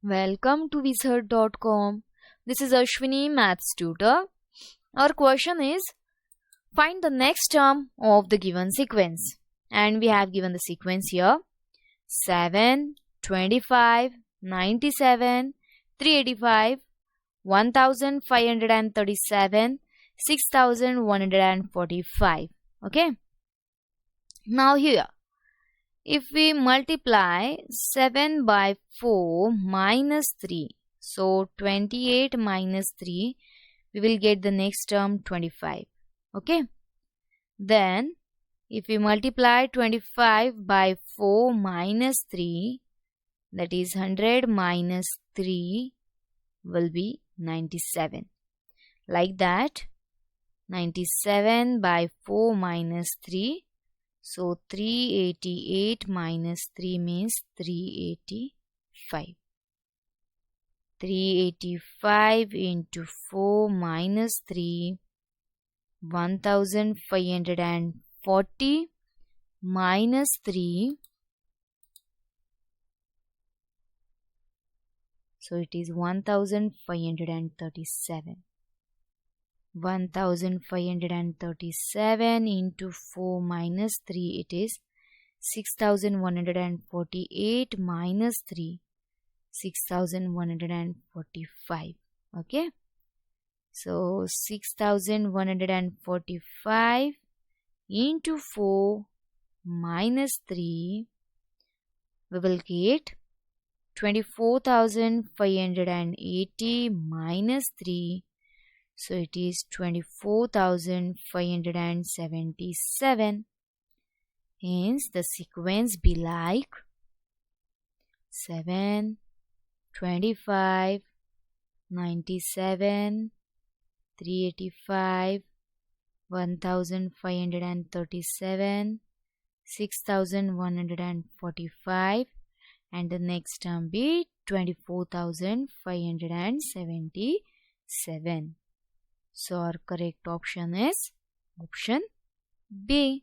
Welcome to Wizard.com. This is Ashwini, Maths tutor. Our question is, find the next term of the given sequence. And we have given the sequence here: 7, 25, 97, 385, 1537, 6145. Okay. Now here, if we multiply 7 by 4 minus 3, so 28 minus 3, we will get the next term 25. Okay. Then, if we multiply 25 by 4 minus 3, that is 100 minus 3 will be 97. Like that, 97 by 4 minus 3. So 388 minus 3 means 385. 385 into 4 minus 3, 1540 minus 3. So it is 1537. 1537 into 4 minus 3, it is 6148 minus 3, 6145. Okay. So 6145 into 4 minus 3, we will get 24,580 minus 3. So it is 24,577. Hence the sequence be like 7, 25, 97, 385, 1537, 6145, and the next term be 24,577. So our correct option is option B.